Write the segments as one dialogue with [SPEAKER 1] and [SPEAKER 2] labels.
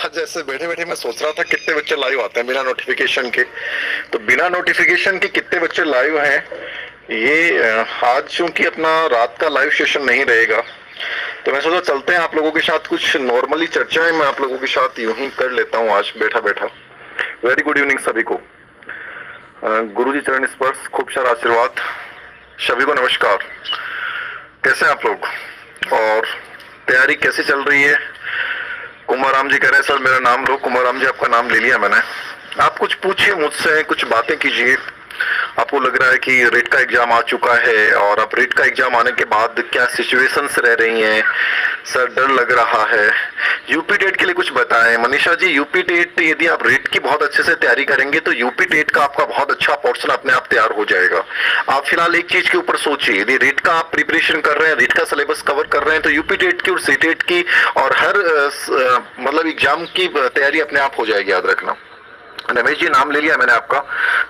[SPEAKER 1] आज ऐसे बैठे बैठे मैं सोच रहा था कितने बच्चे लाइव आते हैं बिना नोटिफिकेशन के। तो बिना नोटिफिकेशन के कितने बच्चे लाइव हैं ये आज चूंकि अपना रात का लाइव सेशन नहीं रहेगा तो मैं सोचा चलते हैं आप लोगों के साथ कुछ नॉर्मली चर्चाएं मैं आप लोगों के साथ यूं ही कर लेता हूं आज बैठा बैठा। वेरी गुड इवनिंग सभी को। गुरुजी चरण स्पर्श खूब सारा आशीर्वाद सभी को नमस्कार। कैसे हैं आप लोग और तैयारी कैसी चल रही है? कुमाराम जी कह रहे हैं सर मेरा नाम लो। कुमाराम जी आपका नाम ले लिया मैंने। आप कुछ पूछिए मुझसे, कुछ बातें कीजिए। आपको लग रहा है कि रेट का एग्जाम आ चुका है और अब रेट का एग्जाम आने के बाद क्या सिचुएशंस रह रही हैं? सर डर लग रहा है। यूपी टेट के लिए कुछ बताएं। मनीषा जी यूपी टेट यदि आप रेट की बहुत अच्छे से तैयारी करेंगे तो यूपी टेट का आपका बहुत अच्छा पोर्शन अपने आप तैयार हो जाएगा। आप फिलहाल एक चीज के ऊपर सोचिए, यदि रेट का आप प्रिपरेशन कर रहे हैं, रेट का सिलेबस कवर कर रहे हैं तो यूपी टेट की और सीटेट की और हर मतलब एग्जाम की तैयारी अपने आप हो जाएगी, याद रखना। रमेश जी नाम ले लिया मैंने आपका।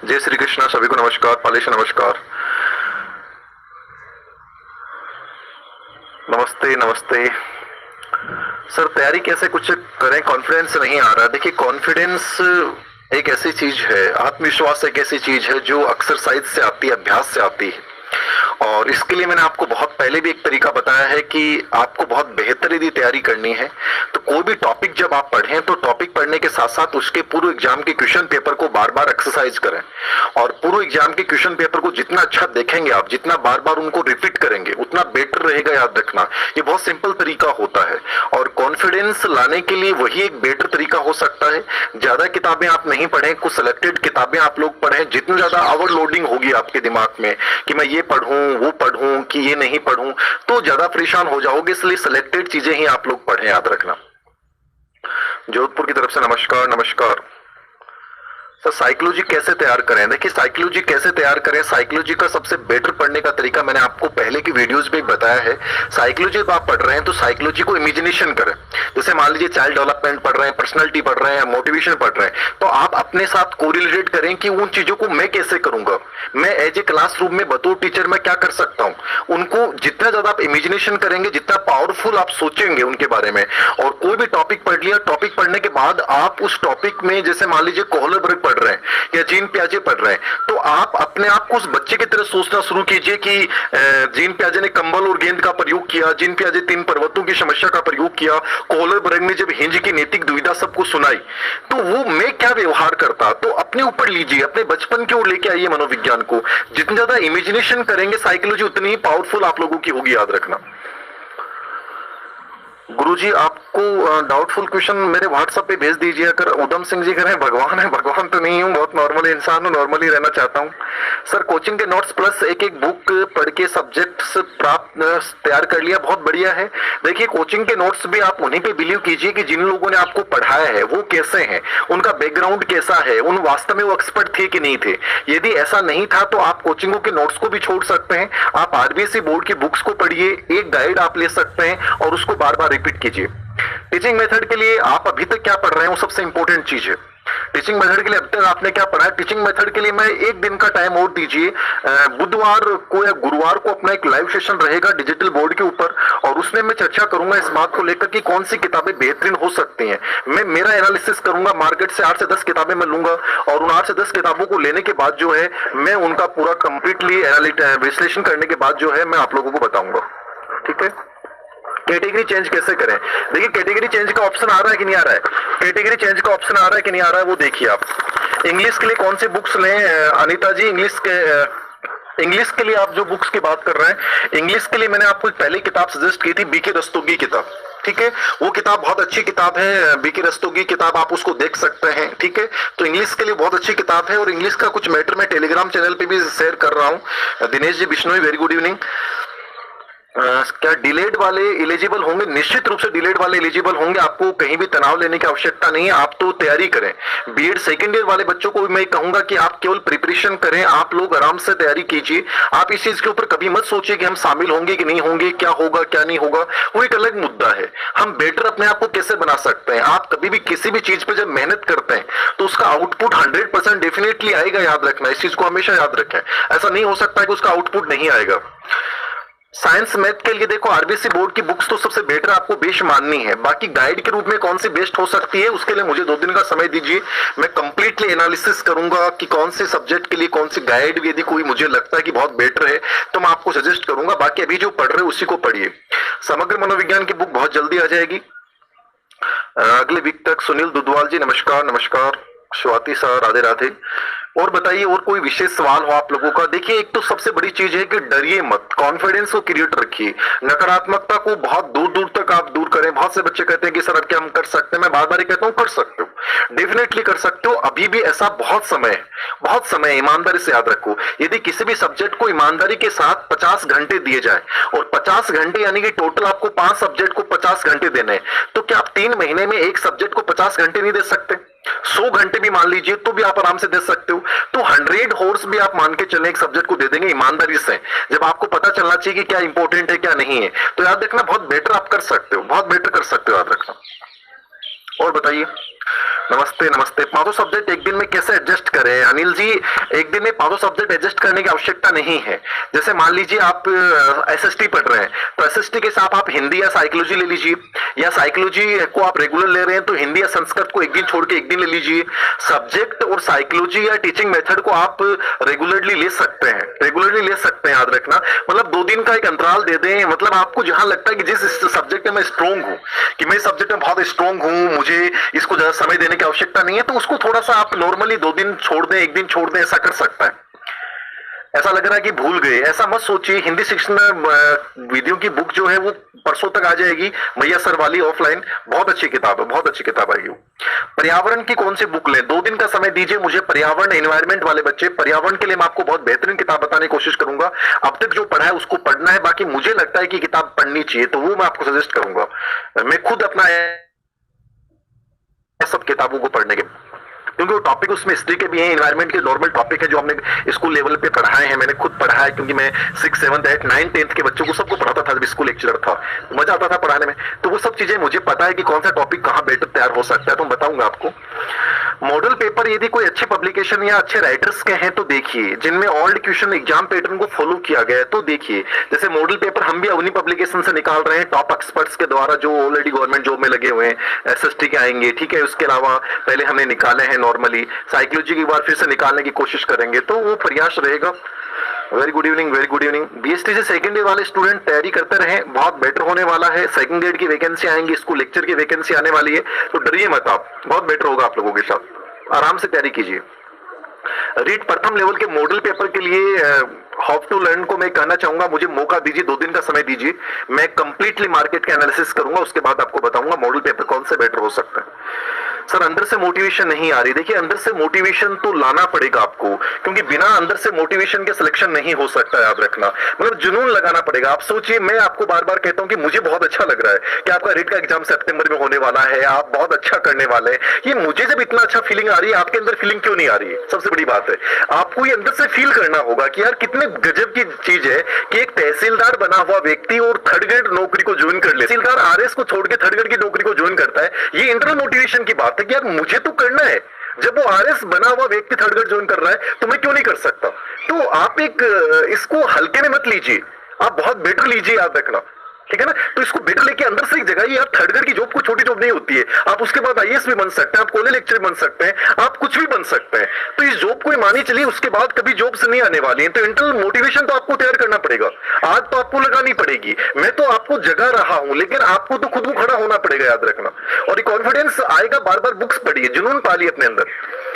[SPEAKER 1] जय श्री कृष्णा सभी को नमस्कार। पालेश नमस्कार। नमस्ते नमस्ते। सर तैयारी कैसे कुछ करें, कॉन्फिडेंस नहीं आ रहा। देखिए कॉन्फिडेंस एक ऐसी चीज है, आत्मविश्वास एक ऐसी चीज है जो एक्सरसाइज से आती है, अभ्यास से आती है। और इसके लिए मैंने आपको बहुत पहले भी एक तरीका बताया है कि आपको बहुत बेहतर यदि तैयारी करनी है तो कोई भी टॉपिक जब आप पढ़ें तो टॉपिक पढ़ने के साथ साथ उसके पूर्व एग्जाम के क्वेश्चन पेपर को बार बार एक्सरसाइज करें। और पूर्व एग्जाम के क्वेश्चन पेपर को जितना अच्छा देखेंगे आप, जितना बार बार उनको रिपीट करेंगे उतना बेटर रहेगा, याद रखना। ये बहुत सिंपल तरीका होता है और कॉन्फिडेंस लाने के लिए वही एक बेटर तरीका हो सकता है। ज्यादा किताबें आप नहीं पढ़ें, कुछ सिलेक्टेड किताबें आप लोग पढ़ें। जितनी ज्यादा ओवरलोडिंग होगी आपके दिमाग में कि मैं ये पढ़ूं वो पढ़ूं कि ये नहीं पढ़ूं तो ज्यादा परेशान हो जाओगे, इसलिए सिलेक्टेड चीजें ही आप लोग पढ़ें, याद रखना। जोधपुर की तरफ से नमस्कार नमस्कार। सर साइकोलॉजी कैसे तैयार करें? देखिए साइकोलॉजी कैसे तैयार करें, साइकोलॉजी का सबसे बेटर पढ़ने का तरीका मैंने आपको पहले की वीडियोस में बताया है। साइकोलॉजी जब आप पढ़ रहे हैं तो साइकोलॉजी को इमेजिनेशन करें। जैसे मान लीजिए चाइल्ड डेवलपमेंट पढ़ रहे हैं, पर्सनालिटी पढ़ रहे हैं, मोटिवेशन पढ़ रहे हैं, तो आप अपने साथ कोरिलेट करें कि उन चीजों को मैं कैसे करूंगा, मैं एज ए क्लासरूम में बतौर टीचर मैं क्या कर सकता हूं। उनको जितना ज्यादा आप इमेजिनेशन करेंगे, जितना पावरफुल आप सोचेंगे उनके बारे में। और कोई भी टॉपिक पढ़ लिया, टॉपिक पढ़ने के बाद आप उस टॉपिक में जैसे मान लीजिए कोहलबर्ग पढ़ रहे हैं या जीन पियाजे पढ़ रहे हैं तो आप अपने आप को उस बच्चे की तरह सोचना शुरू कीजिए कि जीन पियाजे ने कंबल और गेंद का प्रयोग किया, जीन पियाजे 3 पर्वतों की समस्या का प्रयोग किया, कोहलबर्ग ने जब हिंज की नैतिक दुविधा सबको सुनाई तो वो मैं क्या व्यवहार करता। तो अपने ऊपर लीजिए, अपने बचपन की ओर लेके आइए मनोविज्ञान को। जितनी ज्यादा इमेजिनेशन करेंगे साइकोलॉजी उतनी ही पावरफुल आप लोगों की होगी, याद रखना। गुरुजी आपको डाउटफुल क्वेश्चन मेरे व्हाट्सएप पे भेज दीजिए। अगर उधम सिंह जी कह रहे हैं भगवान है, भगवान तो नहीं हूँ, बहुत नॉर्मल इंसान हूँ, नॉर्मली रहना चाहता हूँ। सर कोचिंग के नोट्स प्लस एक एक बुक पढ़ के सब्जेक्ट्स प्राप्त तैयार कर लिया, बहुत बढ़िया है। देखिए कोचिंग के नोट्स भी आप उन्हीं पे बिलीव कीजिए कि जिन लोगों ने आपको पढ़ाया है वो कैसे हैं, उनका बैकग्राउंड कैसा है, उन वास्तव में वो एक्सपर्ट थे कि नहीं थे। यदि ऐसा नहीं था तो आप कोचिंगों के नोट्स को भी छोड़ सकते हैं। आप आरबीएसई बोर्ड की बुक्स को पढ़िए, एक गाइड आप ले सकते हैं और उसको बार बार रिपीट कीजिए। टीचिंग मेथड के लिए आप अभी तक क्या पढ़ रहे हैं वो सबसे इंपॉर्टेंट चीज है। टीचिंग मेथड के लिए अब तक आपने क्या पढ़ा है? टीचिंग मेथड के लिए मैं एक दिन का टाइम और दीजिए। बुधवार को या गुरुवार को अपना एक लाइव सेशन रहेगा डिजिटल बोर्ड के ऊपर और उसमें मैं चर्चा करूंगा इस बात को लेकर कि कौन सी किताबें बेहतरीन हो सकती हैं। मैं मेरा एनालिसिस करूंगा, मार्केट से 8 से 10 किताबें मैं लूंगा और उन 8 से 10 किताबों को लेने के बाद जो है मैं उनका पूरा कंप्लीटली विश्लेषण करने के बाद जो है मैं आप लोगों को बताऊंगा। ठीक है। कैटेगरी चेंज कैसे करें? देखिए कैटेगरी चेंज का ऑप्शन आ रहा है कि नहीं आ रहा है? कैटेगरी चेंज का ऑप्शन आ रहा है कि नहीं आ रहा है वो देखिए आप। इंग्लिश के लिए कौन सी बुक्स लें अनीता जी? इंग्लिश के लिए आप जो बुक्स की बात कर रहे हैं, इंग्लिश के लिए मैंने आपको एक पहले किताब सजेस्ट की थी, बीके रस्तोगी किताब। ठीक है, वो किताब बहुत अच्छी किताब है, बीके रस्तोगी किताब, आप उसको देख सकते हैं। ठीक है, तो इंग्लिश के लिए बहुत अच्छी किताब है और इंग्लिश का कुछ मैटर मैं टेलीग्राम चैनल पे भी शेयर कर रहा हूँ। Dinesh ji Bishnoi very good evening. क्या डिलेड वाले एलिजिबल होंगे? निश्चित रूप से डिलेड वाले एलिजिबल होंगे, आपको कहीं भी तनाव लेने की आवश्यकता नहीं है। आप तो तैयारी करें। बीएड सेकंड ईयर वाले बच्चों को भी मैं कहूंगा कि आप केवल प्रिपरेशन करें, आप लोग आराम से तैयारी कीजिए। आप इस चीज के ऊपर कभी मत सोचिए कि हम शामिल होंगे कि नहीं होंगे, क्या होगा क्या नहीं होगा, वो एक अलग मुद्दा है। हम बेटर अपने आप को कैसे बना सकते हैं। आप कभी भी किसी भी चीज पे जब मेहनत करते हैं तो उसका आउटपुट 100% डेफिनेटली आएगा, याद रखना। इस चीज को हमेशा याद रखें। ऐसा नहीं हो सकता कि उसका आउटपुट नहीं आएगा। साइंस मैथ के लिए देखो आरबीसी बोर्ड की बुक्स तो सबसे बेटर आपको बेस्ट माननी है। बाकी गाइड के रूप में कौन सी बेस्ट हो सकती है उसके लिए मुझे 2 दिन का समय दीजिए। मैं कंप्लीटली एनालिसिस करूंगा कि कौन से सब्जेक्ट के लिए कौन सी गाइड यदि कोई मुझे लगता है कि बहुत बेटर है तो मैं आपको सजेस्ट करूंगा। बाकी अभी जो पढ़ रहे हैं उसी को पढ़िए। समग्र मनोविज्ञान की बुक बहुत जल्दी आ जाएगी अगले वीक तक। सुनील दुधवाल जी नमस्कार। नमस्कार स्वाति सर राधे राधे। और बताइए और कोई विशेष सवाल हो आप लोगों का। देखिए एक तो सबसे बड़ी चीज है कि डरिए मत, कॉन्फिडेंस को क्रिएट रखिए, नकारात्मकता को बहुत दूर दूर तक आप दूर करें। बहुत से बच्चे कहते हैं कि सर अब क्या हम कर सकते हैं। मैं बार बार कहता हूं कर सकते हो, डेफिनेटली कर सकते हो। अभी भी ऐसा बहुत समय है, बहुत समय है। ईमानदारी से याद रखो, यदि किसी भी सब्जेक्ट को ईमानदारी के साथ 50 घंटे दिए जाए और 50 घंटे यानी कि टोटल आपको 5 सब्जेक्ट को 50 घंटे देने हैं, तो क्या आप 3 महीने में एक सब्जेक्ट को 50 घंटे नहीं दे सकते? 100 घंटे भी मान लीजिए तो भी आप आराम से दे सकते हो। तो 100 हॉर्स भी आप मान के चले एक सब्जेक्ट को दे देंगे ईमानदारी से। जब आपको पता चलना चाहिए कि क्या इंपॉर्टेंट है क्या नहीं है, तो याद रखना बहुत बेटर आप कर सकते हो, बहुत बेटर कर सकते हो, याद रखना। और बताइए नमस्ते नमस्ते। 5 सब्जेक्ट एक दिन में कैसे एडजस्ट करें? अनिल जी एक दिन में 5 सब्जेक्ट एडजस्ट करने की आवश्यकता नहीं है। जैसे मान लीजिए आप एसएसटी पढ़ रहे हैं तो एसएसटी के साथ आप हिंदी या साइकोलॉजी ले लीजिए, या साइकोलॉजी को आप रेगुलर ले रहे हैं तो हिंदी या संस्कृत को एक दिन छोड़ के एक दिन ले लीजिए। सब्जेक्ट और साइकोलॉजी या टीचिंग मेथड को आप रेगुलरली ले सकते हैं, रेगुलरली ले सकते हैं, याद रखना। मतलब 2 दिन का एक अंतराल दे दें। मतलब आपको जहां लगता है कि जिस सब्जेक्ट में मैं स्ट्रॉन्ग हूं, कि मैं सब्जेक्ट में बहुत स्ट्रॉन्ग हूं, मुझे इसको ज्यादा समय देने की आवश्यकता नहीं है, तो उसको थोड़ा सा आप नॉर्मली 2 दिन छोड़ दें, 1 दिन छोड़ दें, ऐसा कर सकता है। ऐसा लग रहा है कि भूल गए, ऐसा मत सोचिए। हिंदी शिक्षण वीडियो की बुक जो है वो परसों तक आ जाएगी, मैया सर वाली ऑफलाइन। बहुत अच्छी किताब है, बहुत अच्छी किताब है। पर्यावरण की कौन सी बुक लें? 2 दिन का समय दीजिए मुझे। पर्यावरण एनवायरमेंट वाले बच्चे, पर्यावरण के लिए मैं आपको बहुत बेहतरीन किताब बताने की कोशिश करूंगा। अब तक जो पढ़ा है उसको पढ़ना है, बाकी मुझे लगता है कि किताब पढ़नी चाहिए तो वो मैं आपको सजेस्ट करूंगा। मैं खुद अपना सब किताबों को पढ़ने के, क्योंकि वो टॉपिक उसमें हिस्ट्री के भी हैं, एनवायरमेंट के नॉर्मल टॉपिक है जो हमने स्कूल लेवल पे पढ़ाए हैं। मैंने खुद पढ़ा है क्योंकि मैं 6, 7, 8, 9, 10th के बच्चों को सबको पढ़ाता था जब स्कूल लेक्चरर था। मजा आता था पढ़ाने में। तो वो सब चीजें मुझे पता है कि कौन सा टॉपिक कहाँ बेटर तैयार हो सकता है, तो मैं बताऊंगा आपको। मॉडल पेपर यदि कोई अच्छे पब्लिकेशन या अच्छे राइटर्स के हैं तो देखिए, जिनमें ओल्ड क्वेश्चन एग्जाम पैटर्न को फॉलो किया गया है तो देखिए। जैसे मॉडल पेपर हम भी अवनी पब्लिकेशन से निकाल रहे हैं, टॉप एक्सपर्ट्स के द्वारा जो ऑलरेडी गवर्नमेंट जॉब में लगे हुए हैं, एसएसटी के आएंगे, ठीक है। उसके अलावा पहले हमने निकाले हैं नॉर्मली, साइकोलॉजी की बार फिर से निकालने की कोशिश करेंगे, तो वो प्रयास रहेगा। Very good evening, very good evening. BST से सेकंड ईयर वाले स्टूडेंट तैयारी करते रहे, बहुत बेटर होने वाला है। सेकंड ग्रेड की वैकेंसी आएंगी, स्कूल लेक्चर की वैकेंसी आने वाली है, तो डरिए मत आप, बहुत बेटर होगा आप लोगों के साथ। आराम से तैयारी कीजिए। रीड प्रथम लेवल के मॉडल पेपर के लिए हाउ टू लर्न को मैं कहना चाहूंगा, मुझे मौका दीजिए, 2 दिन का समय दीजिए। मैं कंप्लीटली मार्केट का एनालिसिस करूंगा, उसके बाद आपको बताऊंगा मॉडल पेपर कौन से बेटर हो सकता है। सर अंदर से मोटिवेशन नहीं आ रही। देखिए अंदर से मोटिवेशन तो लाना पड़ेगा आपको, क्योंकि बिना अंदर से मोटिवेशन के सिलेक्शन नहीं हो सकता, याद रखना। मतलब जुनून लगाना पड़ेगा। आप सोचिए, मैं आपको बार बार कहता हूं कि मुझे बहुत अच्छा लग रहा है कि आपका रीट का एग्जाम सितंबर में होने वाला है, आप बहुत अच्छा करने वाले हैं। ये मुझे जब इतना अच्छा फीलिंग आ रही है, आपके अंदर फीलिंग क्यों नहीं आ रही है? सबसे बड़ी बात है आपको ये अंदर से फील करना होगा कि यार कितने गजब की चीज है कि एक तहसीलदार बना हुआ व्यक्ति और 3rd ग्रेड नौकरी को ज्वाइन कर ले। तहसीलदार आरएस को छोड़ के 3rd ग्रेड की नौकरी को ज्वाइन करता है। ये इंटरनल मोटिवेशन की बात है कि यार मुझे तो करना है। जब वो आरएस बना हुआ व्यक्ति 3rd ग्रेड ज्वाइन कर रहा है तो मैं क्यों नहीं कर सकता? तो आप एक इसको हल्के में मत लीजिए, आप बहुत बेटर लीजिए, याद रखना, ठीक है ना। तो इसको बेटर लेके अंदर से एक जगह, यार 3rd ग्रेड की जॉब कोई छोटी जॉब नहीं होती है। आप उसके बाद आईएएस भी बन सकते हैं, आप कॉलेज लेक्चर बन सकते हैं, आप कुछ भी बन सकते हैं। तो इस जॉब को मानी चलिए, उसके बाद कभी जॉब से नहीं आने वाली है। तो इंटरनल मोटिवेशन तो आपको तैयार करना पड़ेगा, आज तो आपको लगानी पड़ेगी। मैं तो आपको जगा रहा हूं, लेकिन आपको तो खुद को खड़ा होना पड़ेगा, याद रखना। और ये कॉन्फिडेंस आएगा, बार बार बुक्स पढ़िए, जुनून पालिए अपने अंदर।